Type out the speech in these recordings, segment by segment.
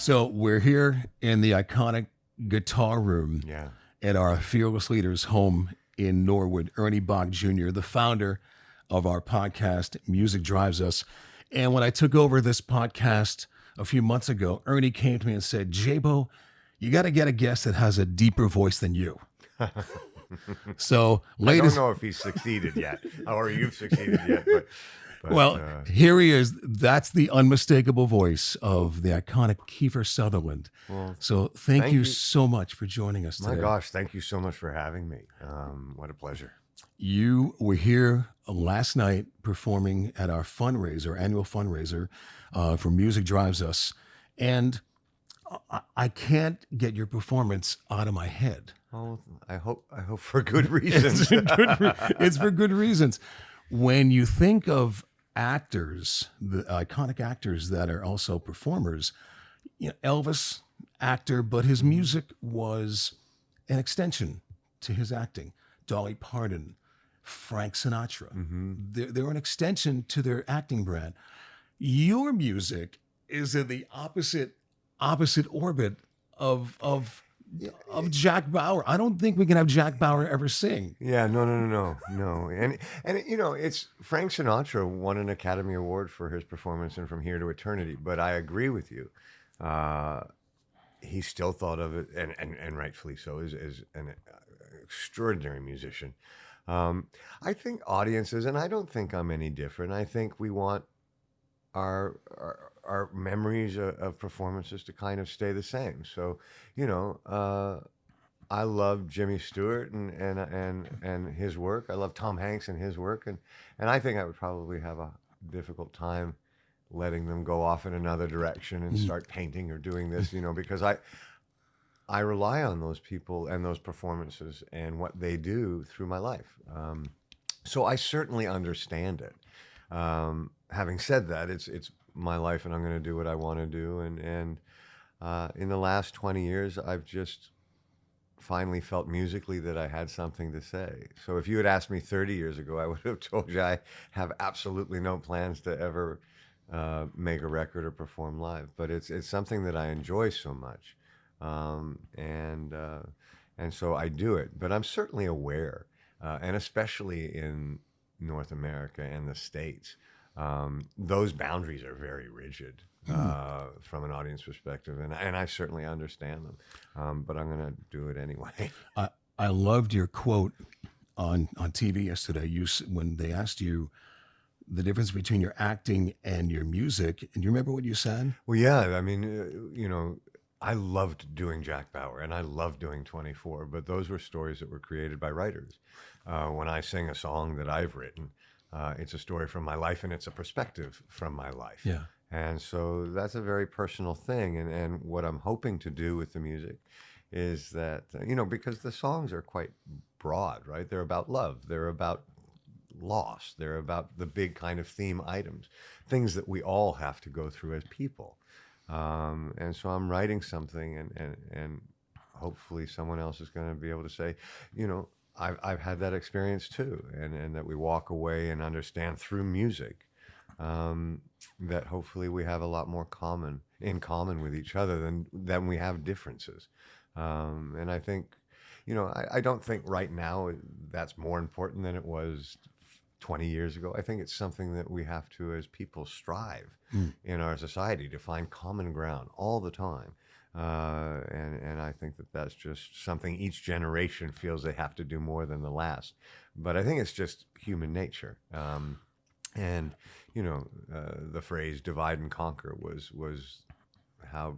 So we're here in the iconic guitar room Yeah. at our fearless leader's home in Norwood. Ernie Bach Jr., the founder of our podcast, Music Drives Us. And when I took over this podcast a few months ago, Ernie came to me and said, Jaybeau, you got to get a guest that has a deeper voice than you. So, I don't ladies, know if he's succeeded yet, or you've succeeded yet, but well, here he is. That's the unmistakable voice of the iconic Kiefer Sutherland. well, So thank thank you you. so much for joining us My today. gosh, thank you so much for having me. What a pleasure. You were here last night performing at our annual fundraiser for Music Drives Us. And I can't get your performance out of my head. Oh, I hope for good reasons. It's for good reasons. When you think of actors, the iconic actors that are also performers, Elvis, actor, but his music was an extension to his acting. Dolly Parton, Frank Sinatra, they're an extension to their acting brand. Your music is in the opposite orbit of Jack Bauer. I don't think we can have Jack Bauer ever sing. Yeah, no. And it's Frank Sinatra won an Academy Award for his performance in From Here to Eternity. But I agree with you. He still thought of it, and rightfully so, as an extraordinary musician. I think audiences, and I don't think I'm any different. I think we want our memories of performances to kind of stay the same. So, I love Jimmy Stewart and his work. I love Tom Hanks and his work, and I think I would probably have a difficult time letting them go off in another direction and start painting or doing this, because I rely on those people and those performances and what they do through my life. So I certainly understand it. Having said that, it's my life, and I'm going to do what I want to do. And in the last 20 years, I've just finally felt musically that I had something to say. So if you had asked me 30 years ago, I would have told you I have absolutely no plans to ever make a record or perform live. But it's something that I enjoy so much, and so I do it. But I'm certainly aware, and especially in North America and the States, those boundaries are very rigid from an audience perspective, and I certainly understand them. But I'm going to do it anyway. I loved your quote on TV yesterday. When they asked you the difference between your acting and your music, and you remember what you said? Well, yeah, I mean, I loved doing Jack Bauer, and I loved doing 24, but those were stories that were created by writers. When I sing a song that I've written, it's a story from my life, and it's a perspective from my life. Yeah. And so that's a very personal thing. And what I'm hoping to do with the music is that, because the songs are quite broad, right? They're about love. They're about loss. They're about the big kind of theme items, things that we all have to go through as people. And so I'm writing something, and hopefully someone else is going to be able to say, I've had that experience too, and that we walk away and understand through music that hopefully we have a lot more in common with each other than we have differences. And I think, I don't think right now that's more important than it was 20 years ago. I think it's something that we have to, as people, strive in our society to find common ground all the time. And I think that that's just something each generation feels they have to do more than the last. But I think it's just human nature. And the phrase "divide and conquer" was how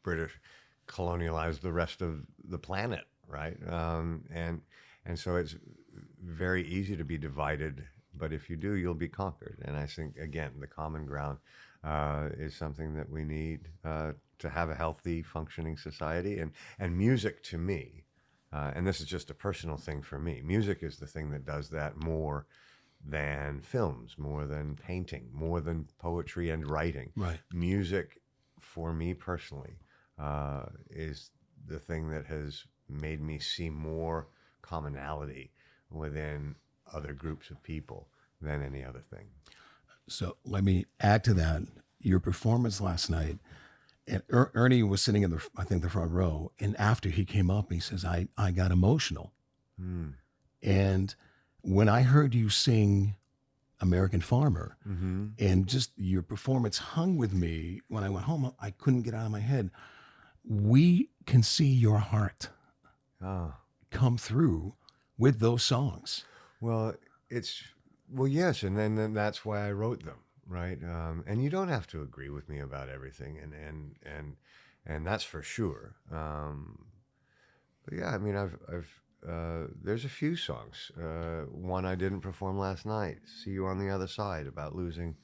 British colonialized the rest of the planet, right? And so it's very easy to be divided, but if you do, you'll be conquered. And I think, again, the common ground is something that we need to have a healthy, functioning society. And music, to me, and this is just a personal thing for me, music is the thing that does that more than films, more than painting, more than poetry and writing. Right. Music, for me personally, is the thing that has made me see more commonality within other groups of people than any other thing. So let me add to that. Your performance last night, And Ernie was sitting in I think, the front row. And after he came up, he says, I got emotional. Hmm. And when I heard you sing American Farmer, Mm-hmm. and just your performance hung with me when I went home, I couldn't get out of my head. We can see your heart Oh. come through with those songs. Well, yes, and then that's why I wrote them, right? And you don't have to agree with me about everything, and that's for sure. But yeah, I mean, there's a few songs. One I didn't perform last night, "See You on the Other Side," about losing,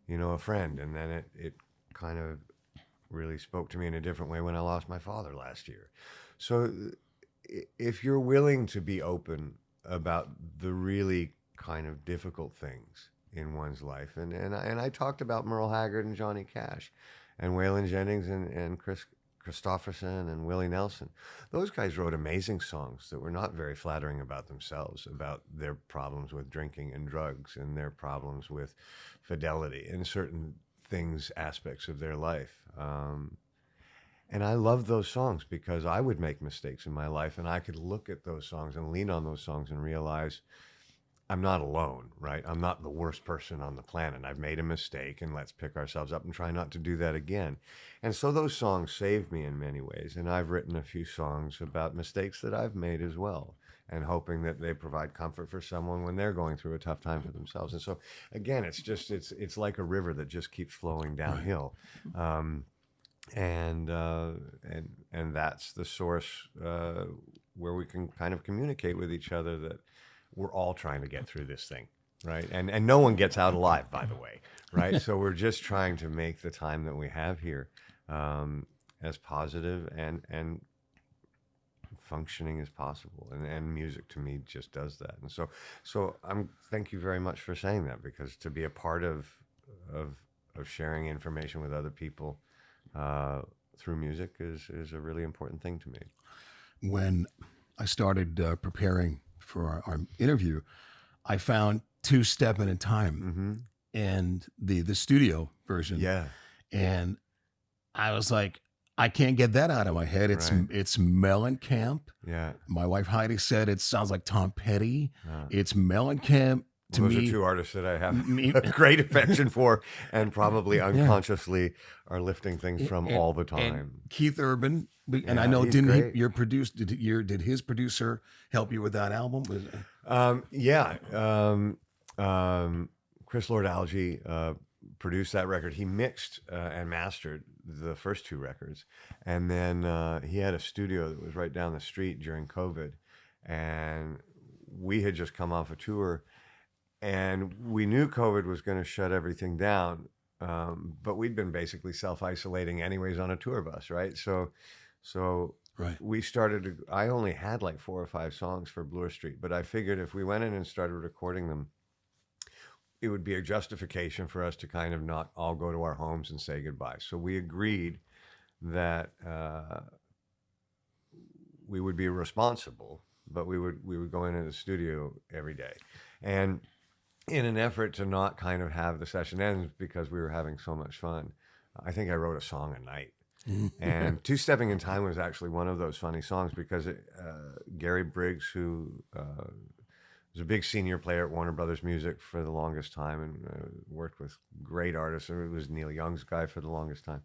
a friend, and then it kind of really spoke to me in a different way when I lost my father last year. So if you're willing to be open about the really kind of difficult things in one's life, and I talked about Merle Haggard and Johnny Cash and Waylon Jennings and Chris Christopherson and Willie Nelson. Those guys wrote amazing songs that were not very flattering about themselves, about their problems with drinking and drugs and their problems with fidelity and certain things, aspects of their life. And I love those songs because I would make mistakes in my life, and I could look at those songs and lean on those songs and realize I'm not alone, right? I'm not the worst person on the planet. I've made a mistake, and let's pick ourselves up and try not to do that again. And so those songs saved me in many ways, and I've written a few songs about mistakes that I've made as well, and hoping that they provide comfort for someone when they're going through a tough time for themselves. And so, again, it's like a river that just keeps flowing downhill. And that's the source where we can kind of communicate with each other that we're all trying to get through this thing, right? And no one gets out alive, by the way, right? So we're just trying to make the time that we have here as positive and functioning as possible. And music to me just does that. And so thank you very much for saying that, because to be a part of sharing information with other people through music is a really important thing to me. When I started preparing for our interview, I found Two Steppin' in Time and the studio version. Yeah. And I was like, I can't get that out of my head. It's Mellencamp. Yeah. My wife Heidi said it sounds like Tom Petty. It's Mellencamp. To Those me, are two artists that I have a great affection for, and probably unconsciously are lifting things from all the time. And Keith Urban, and Yeah, I know he's didn't great. he, your produce did his producer help you with that album? Chris Lord Alge produced that record. He mixed and mastered the first two records, and then he had a studio that was right down the street during COVID, and we had just come off a tour. And we knew COVID was going to shut everything down, but we'd been basically self-isolating anyways on a tour bus, right? So we started. I only had like 4 or 5 songs for Bloor Street, but I figured if we went in and started recording them, it would be a justification for us to kind of not all go to our homes and say goodbye. So we agreed that we would be responsible, but we would go into the studio every day, and in an effort to not kind of have the session end because we were having so much fun, I think I wrote a song a night. And Two Stepping in Time was actually one of those funny songs because Gary Briggs, who was a big senior player at Warner Brothers Music for the longest time and worked with great artists. It was Neil Young's guy for the longest time.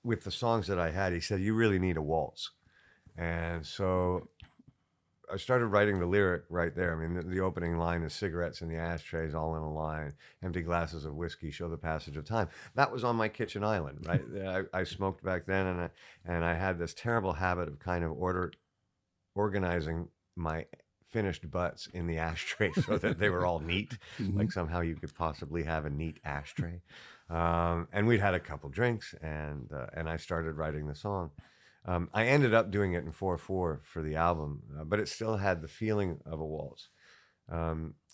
With the songs that I had, he said, "You really need a waltz." And so I started writing the lyric right there. I mean, the opening line is "Cigarettes in the ashtrays, all in a line. Empty glasses of whiskey show the passage of time." That was on my kitchen island, right? I smoked back then, and I had this terrible habit of kind of organizing my finished butts in the ashtray so that they were all neat. Like somehow you could possibly have a neat ashtray. And we'd had a couple drinks, and I started writing the song. I ended up doing it in 4/4 for the album, but it still had the feeling of a waltz.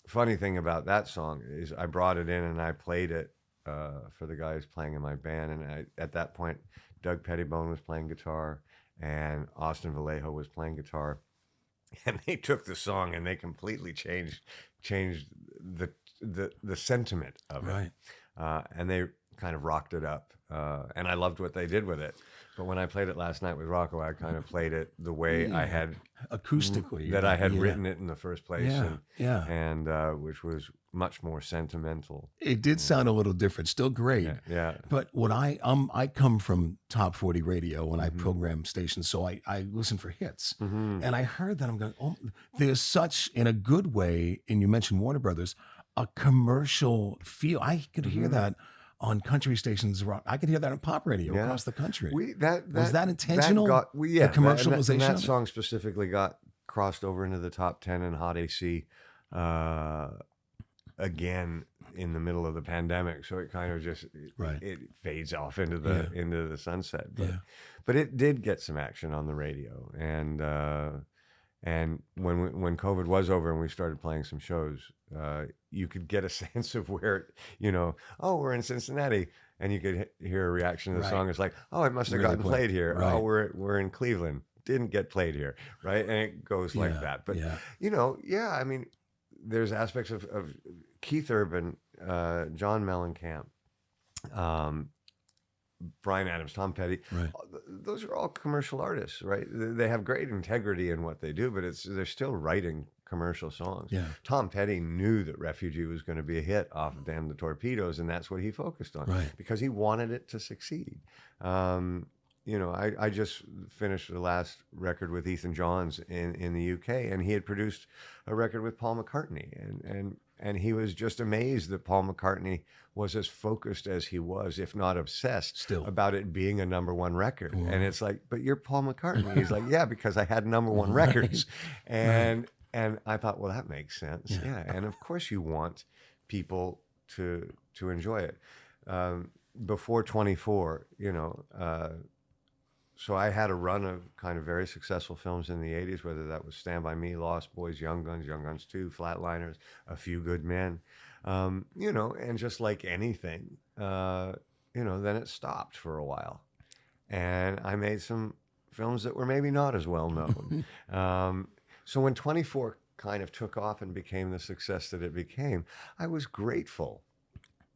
Funny thing about that song is I brought it in and I played it for the guys playing in my band. And at that point, Doug Pettibone was playing guitar and Austin Vallejo was playing guitar. And they took the song and they completely changed the sentiment of it. Right. And they kind of rocked it up. And I loved what they did with it. But when I played it last night with Rocco, I kind of played it the way I had acoustically that I had yeah. written it in the first place, and which was much more sentimental. it did sound a little different, still great. Yeah. But what I come from top 40 radio and I program stations, so I listen for hits. And I heard that I'm going, oh, there's such, in a good way, and you mentioned Warner Brothers, a commercial feel. I could hear that on country stations. I could hear that on pop radio across the country. Was that intentional? The commercialization. And that of it? song specifically got crossed over into the top 10 in Hot AC again in the middle of the pandemic. So it kind of just it fades off into the sunset. But it did get some action on the radio, and when COVID was over and we started playing some shows, you could get a sense of where, we're in Cincinnati, and you could hear a reaction to the song. It's like, oh, it must have gotten played here. Right. Oh, we're in Cleveland, didn't get played here, right? And it goes like that. But I mean, there's aspects of Keith Urban, John Mellencamp, Bryan Adams, Tom Petty. Right. Those are all commercial artists, right? They have great integrity in what they do, but they're still writing commercial songs. Yeah. Tom Petty knew that Refugee was going to be a hit off of Damn the Torpedoes, and that's what he focused on because he wanted it to succeed. I just finished the last record with Ethan Johns in the UK, and he had produced a record with Paul McCartney, and he was just amazed that Paul McCartney was as focused as he was, if not obsessed, about it being a number one record. Cool. And it's like, but you're Paul McCartney. He's like, yeah, because I had number one records. And I thought, well, that makes sense. Yeah. And of course you want people to enjoy it. Before 24, so I had a run of kind of very successful films in the 80s, whether that was Stand By Me, Lost Boys, Young Guns 2, Flatliners, A Few Good Men, and just like anything, then it stopped for a while. And I made some films that were maybe not as well known. So when 24 kind of took off and became the success that it became, I was grateful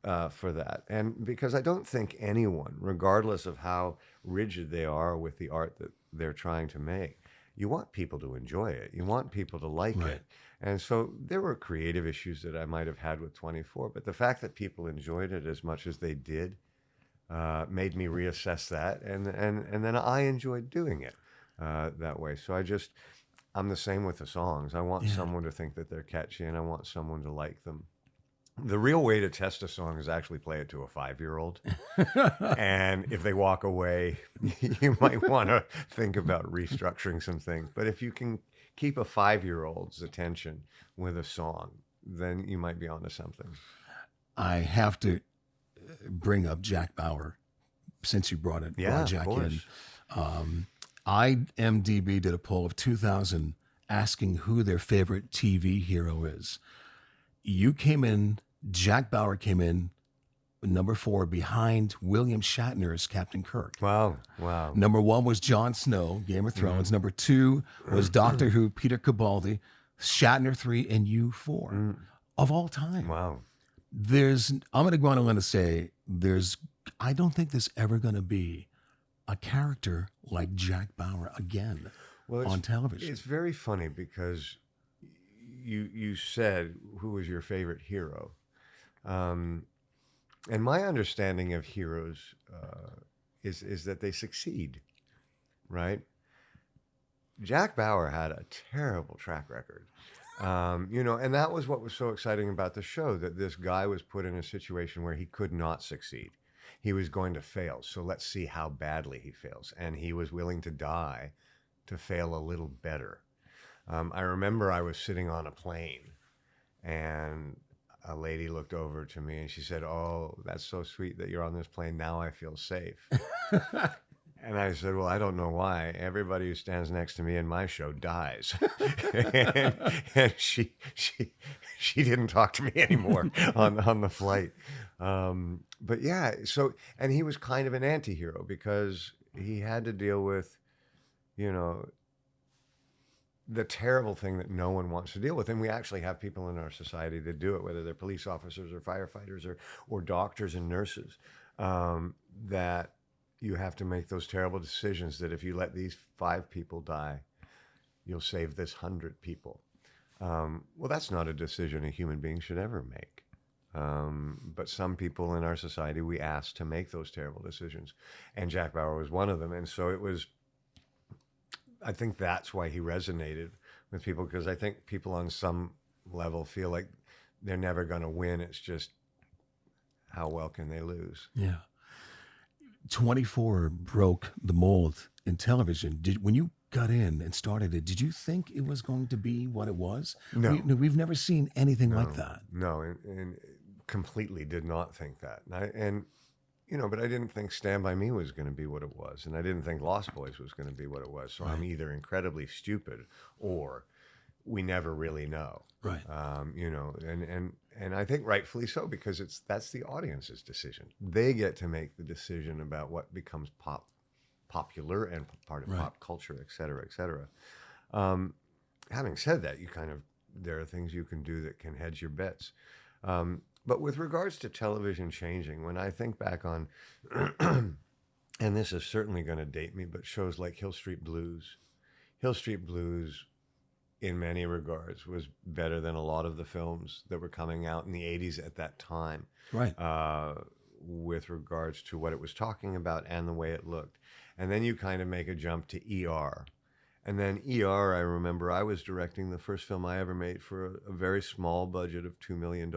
for that. And because I don't think anyone, regardless of how rigid they are with the art that they're trying to make, you want people to enjoy it. You want people to like it. And so there were creative issues that I might have had with 24, but the fact that people enjoyed it as much as they did made me reassess that. And then I enjoyed doing it that way. So I'm the same with the songs. I want someone to think that they're catchy, and I want someone to like them. The real way to test a song is actually play it to a 5-year-old. And if they walk away, you might want to think about restructuring some things. But if you can keep a 5-year-old's attention with a song, then you might be onto something. I have to bring up Jack Bauer since you brought Jack in. IMDb did a poll of 2,000 asking who their favorite TV hero is. You came in, Jack Bauer came in, number 4 behind William Shatner as Captain Kirk. Wow. Number 1 was Jon Snow, Game of Thrones. Number 2 was Doctor Who, Peter Capaldi, Shatner 3, and you 4 of all time. Wow. I'm going to go on and say, I don't think there's ever going to be a character like Jack Bauer again on television. It's very funny because you said who was your favorite hero, and my understanding of heroes is that they succeed, right? Jack Bauer had a terrible track record, and that was what was so exciting about the show, that this guy was put in a situation where he could not succeed. He was going to fail, so let's see how badly he fails, and he was willing to die to fail a little better. I remember I was sitting on a plane, and a lady looked over to me and she said, "Oh, that's so sweet that you're on this plane. Now I feel safe." And I said, "Well, I don't know why. Everybody who stands next to me in my show dies." and she didn't talk to me anymore on the flight. But yeah, and he was kind of an anti-hero because he had to deal with, the terrible thing that no one wants to deal with. And we actually have people in our society that do it, whether they're police officers or firefighters or doctors and nurses. that you have to make those terrible decisions that if you let these 5 people die, you'll save this 100 people. Well, that's not a decision a human being should ever make. But some people in our society, we ask to make those terrible decisions. And Jack Bauer was one of them. And so I think that's why he resonated with people, because I think people on some level feel like they're never going to win. It's just, how well can they lose? Yeah. 24 broke the mold in television. When you got in and started it, did you think it was going to be what it was? No. We've never seen anything like that. No, and completely did not think that. But I didn't think Stand By Me was going to be what it was. And I didn't think Lost Boys was going to be what it was. So I'm either incredibly stupid or we never really know. Right. And I think rightfully so, because that's the audience's decision. They get to make the decision about what becomes popular and part of pop culture, et cetera, et cetera. Having said that, there are things you can do that can hedge your bets. But with regards to television changing, when I think back on, and this is certainly going to date me, but shows like Hill Street Blues in many regards was better than a lot of the films that were coming out in the 80s at that time. Right. With regards to what it was talking about and the way it looked. And then you kind of make a jump to ER. And then ER, I remember I was directing the first film I ever made for a very small budget of $2 million.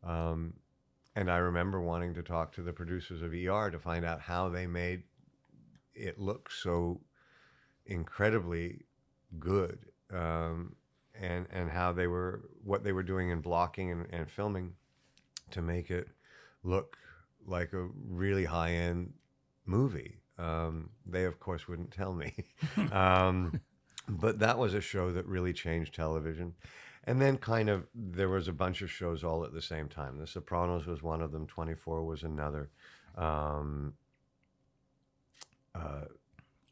And I remember wanting to talk to the producers of ER to find out how they made it look so incredibly good, and how what they were doing in blocking and filming to make it look like a really high-end movie. They, of course, wouldn't tell me. But that was a show that really changed television. And then there was a bunch of shows all at the same time. The Sopranos was one of them. 24 was another.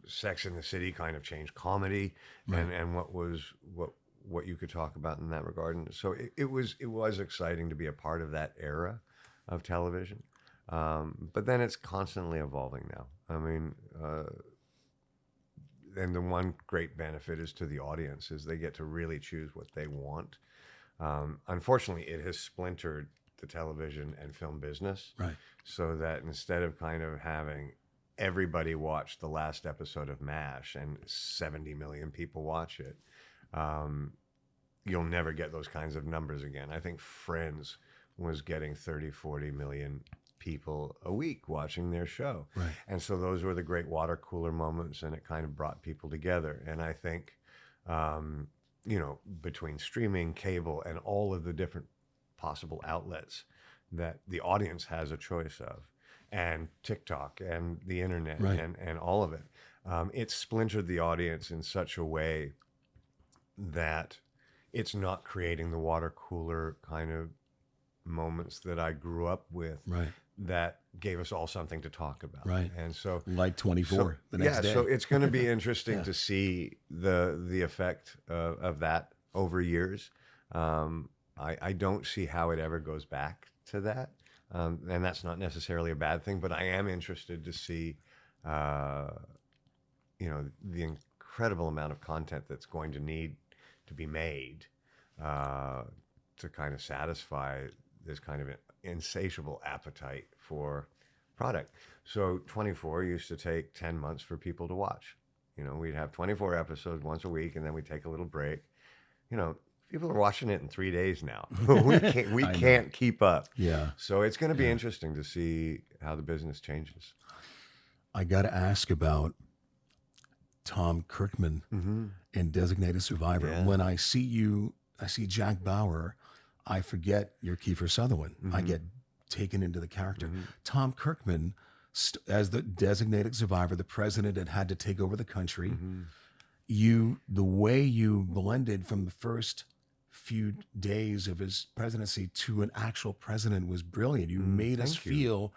Sex and the City kind of changed comedy and what you could talk about in that regard. And so it was exciting to be a part of that era of television. But then it's constantly evolving now. I mean, and the one great benefit is to the audience is they get to really choose what they want. Unfortunately, it has splintered the television and film business. Right. So that instead of kind of having everybody watch the last episode of MASH and 70 million people watch it, you'll never get those kinds of numbers again. I think Friends was getting 30, 40 million people a week watching their show. Right. And so those were the great water cooler moments, and it kind of brought people together. And I think, between streaming, cable, and all of the different possible outlets that the audience has a choice of, and TikTok and the internet and all of it, it's splintered the audience in such a way that it's not creating the water cooler kind of moments that I grew up with. Right. That gave us all something to talk about. Right. And so like 24 the next day. So it's going to be interesting to see the effect of that over years. I don't see how it ever goes back to that. And that's not necessarily a bad thing, but I am interested to see, the incredible amount of content that's going to need to be made to kind of satisfy this kind of insatiable appetite for product. So 24 used to take 10 months for people to watch. We'd have 24 episodes once a week, and then we'd take a little break. People are watching it in 3 days now. We can't keep up. Yeah. So it's going to be interesting to see how the business changes. I got to ask about Tom Kirkman in Designated Survivor. Yeah. When I see Jack Bauer, I forget you're Kiefer Sutherland. I get taken into the character. Tom Kirkman, as the Designated Survivor, the president that had to take over the country, the way you blended from the first few days of his presidency to an actual president was brilliant. You made us feel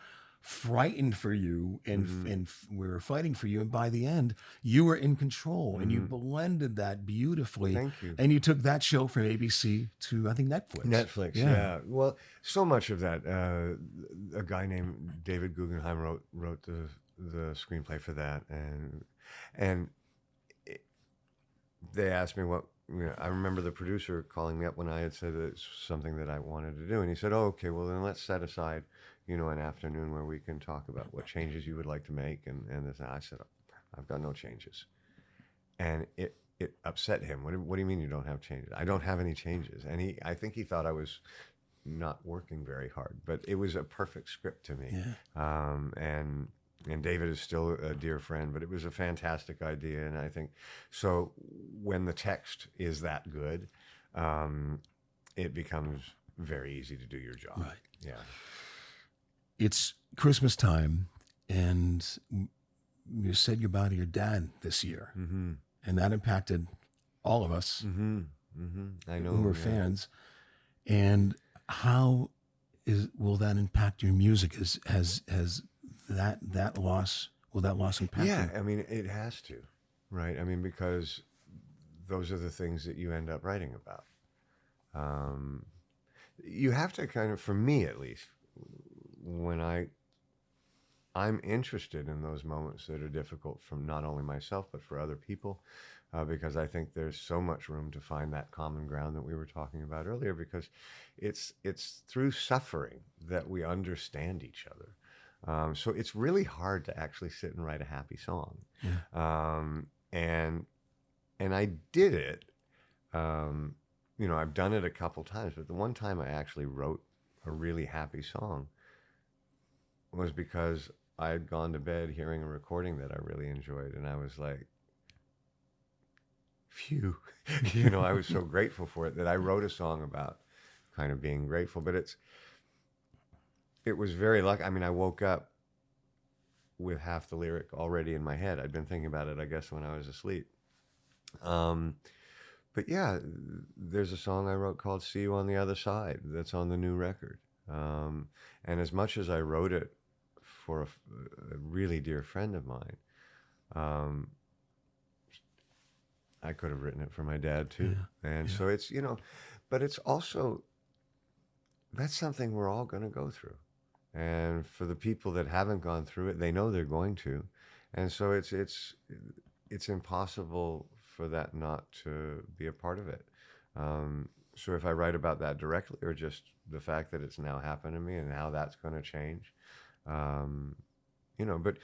frightened for you, and Mhm. we were fighting for you. And by the end, you were in control, and you Mhm. blended that beautifully. Thank you. And you took that show from ABC to, I think, Netflix. Netflix, Yeah. yeah. Well, so much of that. A guy named David Guggenheim wrote the screenplay for that, and it, they asked me what. I remember the producer calling me up when I had said it's something that I wanted to do, and he said, "Oh, okay. Well, then let's set aside, an afternoon where we can talk about what changes you would like to make." And this, and I said, "I've got no changes," and it upset him. What do you mean you don't have changes? I don't have any changes, and I think he thought I was not working very hard, but it was a perfect script to me. Yeah. And David is still a dear friend, but it was a fantastic idea, and I think so. When the text is that good, it becomes very easy to do your job. Right. Yeah. It's Christmas time, and you said goodbye to your dad this year, Mm-hmm. and that impacted all of us Mm-hmm. Mm-hmm. I know. who were Yeah. fans. And how will that impact your music? Has that loss, will that loss impact Yeah. you? I mean, it has to, right? I mean, because those are the things that you end up writing about. Um, you have to kind of, for me at least, when I'm interested in those moments that are difficult from not only myself but for other people, because I think there's so much room to find that common ground that we were talking about earlier. Because it's through suffering that we understand each other. So it's really hard to actually sit and write a happy song, Yeah. and I did it. Um, I've done it a couple times, but the one time I actually wrote a really happy song was because I had gone to bed hearing a recording that I really enjoyed, and I was like, phew. I was so grateful for it that I wrote a song about kind of being grateful. But it was very lucky. I mean, I woke up with half the lyric already in my head. I'd been thinking about it, I guess, when I was asleep. But yeah, there's a song I wrote called "See You on the Other Side" that's on the new record. And as much as I wrote it for a really dear friend of mine, um, I could have written it for my dad too. Yeah. And Yeah. so it's, but it's also, that's something we're all going to go through. And for the people that haven't gone through it, they know they're going to. And so it's impossible for that not to be a part of it. So if I write about that directly, or just the fact that it's now happened to me and how that's going to change, but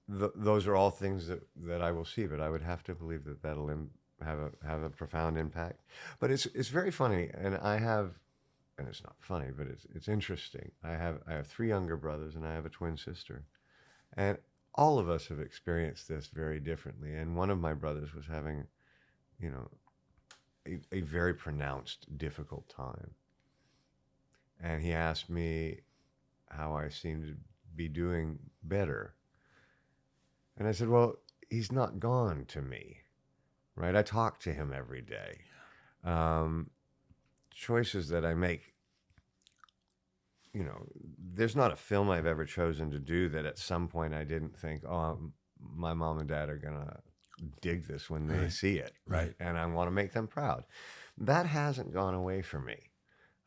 those are all things that I will see. But I would have to believe that that'll have a profound impact. But it's very funny, and and it's not funny, but it's interesting. I have 3 younger brothers, and I have a twin sister, and all of us have experienced this very differently. And one of my brothers was having, you know, a very pronounced, difficult time. And he asked me how I seemed to be doing better. And I said, well, he's not gone to me, right? I talk to him every day. Choices that I make, there's not a film I've ever chosen to do that at some point I didn't think, oh, my mom and dad are going to dig this when they Right. see it, Right. And I want to make them proud. That hasn't gone away from me.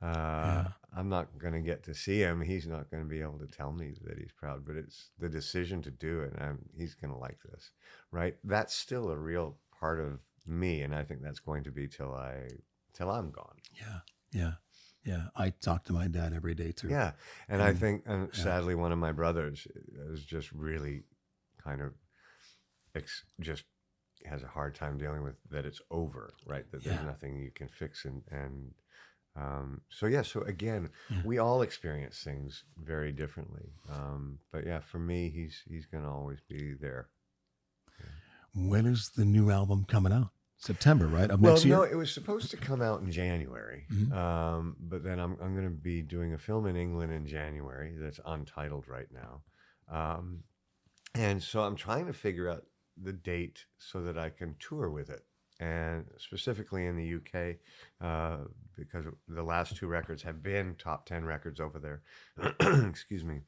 Yeah. I'm not going to get to see him. He's not going to be able to tell me that he's proud, but it's the decision to do it. And he's going to like this, right? That's still a real part of me, and I think that's going to be till I'm gone. Yeah. Yeah. Yeah. I talk to my dad every day too. Yeah, and I And think, sadly, one of my brothers is just really kind of just has a hard time dealing with that it's over, right? That there's Yeah. nothing you can fix, and so yeah. So again, Yeah. we all experience things very differently. But yeah, for me, he's going to always be there. When is the new album coming out? September, right? Of Well, next year? no, it was supposed to come out in January, Mhm. but then I'm going to be doing a film in England in January that's untitled right now, and so I'm trying to figure out the date so that I can tour with it, and specifically in the UK, because the last 2 records have been top 10 records over there. Excuse me.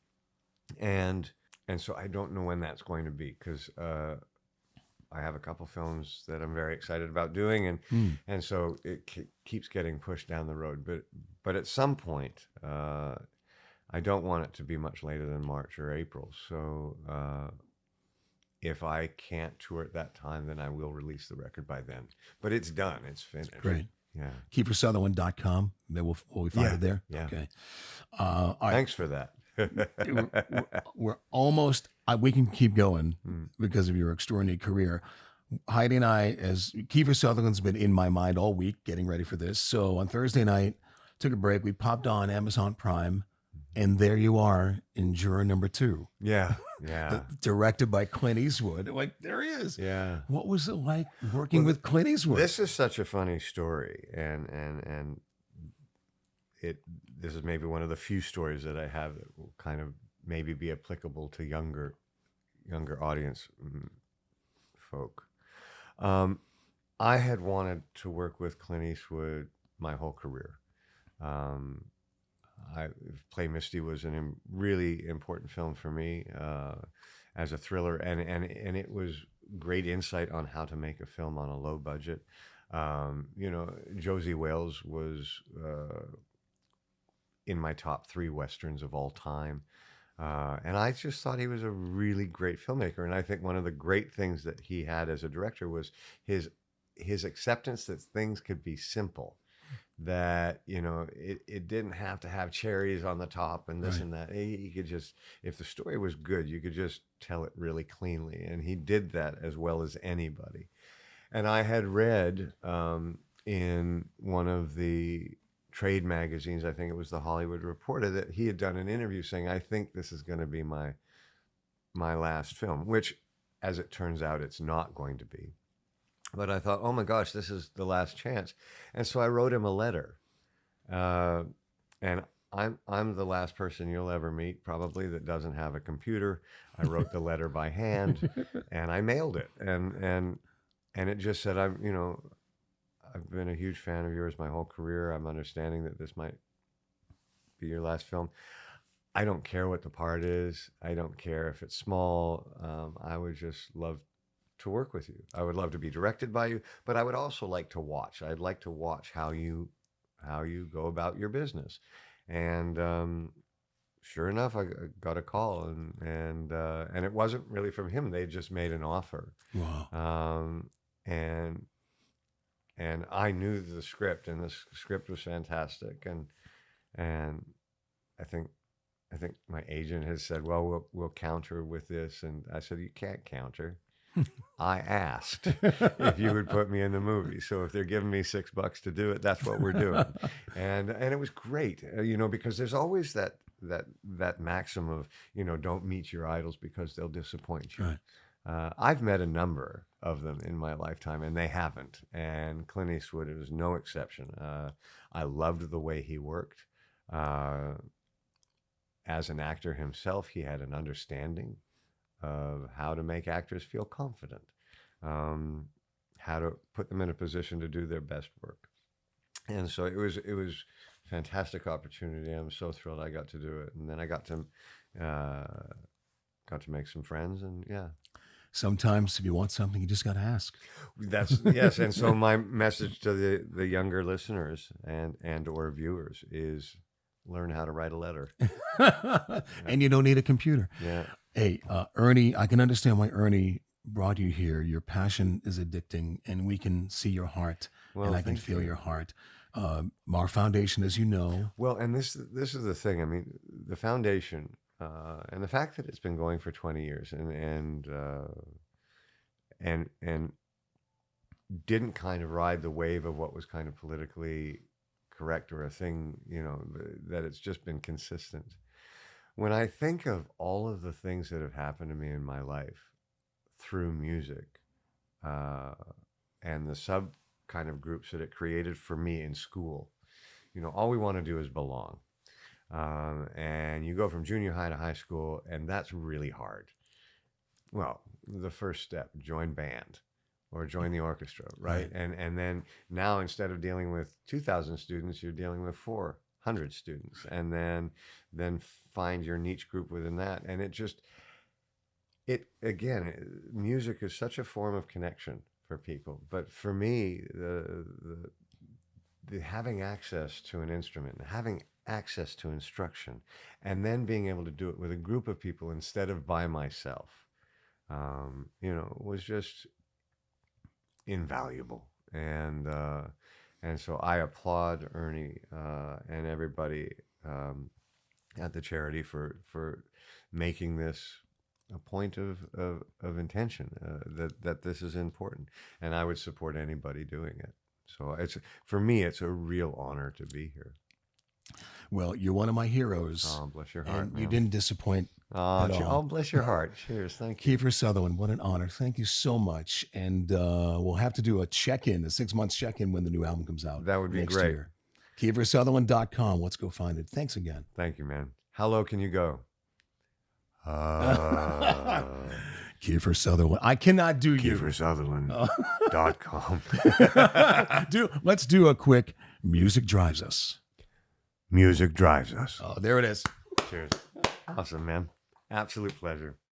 and so I don't know when that's going to be, because I have a couple films that I'm very excited about doing, and so it keeps getting pushed down the road. But at some point, I don't want it to be much later than March or April. So if I can't tour at that time, then I will release the record by then. But it's done. It's finished. Great. Yeah. KieferSutherland.com. Will we find it there? Yeah. Okay. All right. Thanks for that. We're almost, we can keep going because of your extraordinary career. Heidi and I, as Kiefer Sutherland's been in my mind all week getting ready for this. So on Thursday night, took a break. We popped on Amazon Prime, and there you are in Juror Number 2. Yeah. Yeah. Directed by Clint Eastwood. Like, there he is. Yeah. What was it like working with Clint Eastwood? This is such a funny story, and this is maybe one of the few stories that I have that will kind of maybe be applicable to younger audience folk. I had wanted to work with Clint Eastwood my whole career. Play Misty was a really important film for me as a thriller, and it was great insight on how to make a film on a low budget. Josie Wales was in my top 3 Westerns of all time. And I just thought he was a really great filmmaker. And I think one of the great things that he had as a director was his acceptance that things could be simple, that, it didn't have to have cherries on the top and this and that. He could just, if the story was good, you could just tell it really cleanly. And he did that as well as anybody. And I had read in one of the trade magazines, I think it was the Hollywood Reporter, that he had done an interview saying, I think this is going to be my last film, which, as it turns out, it's not going to be. But I thought, oh my gosh, this is the last chance. And so I wrote him a letter. And I'm the last person you'll ever meet, probably, that doesn't have a computer. I wrote the letter by hand, and I mailed it. And it just said, I've been a huge fan of yours my whole career. I'm understanding that this might be your last film. I don't care what the part is. I don't care if it's small. I would just love to work with you. I would love to be directed by you, but I would also like to watch. I'd like to watch how you go about your business. And sure enough, I got a call, and it wasn't really from him. They just made an offer. Wow. And I knew the script, and the script was fantastic. And I think my agent has said, well, we'll counter with this. And I said, you can't counter. I asked if you would put me in the movie. So if they're giving me $6 to do it, that's what we're doing. And it was great, because there's always that maxim of, don't meet your idols because they'll disappoint you. Right. I've met a number of them in my lifetime, and they haven't. And Clint Eastwood was no exception. I loved the way he worked. As an actor himself, he had an understanding of how to make actors feel confident, how to put them in a position to do their best work. And so it was a fantastic opportunity. I'm so thrilled I got to do it. And then I got to make some friends, and yeah. Sometimes if you want something, you just got to ask. Yes. And so my message to the younger listeners and or viewers is learn how to write a letter. And you don't need a computer. Yeah. Hey, Ernie, I can understand why Ernie brought you here. Your passion is addicting, and we can see your heart, and I can feel your heart. Our foundation, as you know. Well, and this is the thing. I mean, the foundation, and the fact that it's been going for 20 years and didn't kind of ride the wave of what was kind of politically correct or a thing, that it's just been consistent. When I think of all of the things that have happened to me in my life through music, and the sub kind of groups that it created for me in school, all we want to do is belong. And you go from junior high to high school, and that's really hard. Well, the first step, join band or join the orchestra, right? And then now, instead of dealing with 2,000 students, you're dealing with 400 100 students, and then find your niche group within that. And music is such a form of connection for people. But for me, the having access to an instrument, having access to instruction, and then being able to do it with a group of people instead of by myself, was just invaluable. And so I applaud Ernie and everybody at the charity for making this a point of intention, that this is important, and I would support anybody doing it. So for me, it's a real honor to be here. Well, you're one of my heroes. Oh, bless your heart, And man. you didn't disappoint at all. Oh, bless your heart. Cheers. Thank you. Kiefer Sutherland, what an honor. Thank you so much. And we'll have to do a check-in, a 6-month check-in when the new album comes out. That would be next great. year. KieferSutherland.com. Let's go find it. Thanks again. Thank you, man. How low can you go? Kiefer Sutherland. I cannot do you. KieferSutherland.com. Let's do a quick Music Drives Us. Music drives us. Oh, there it is. Cheers. Awesome, man. Absolute pleasure.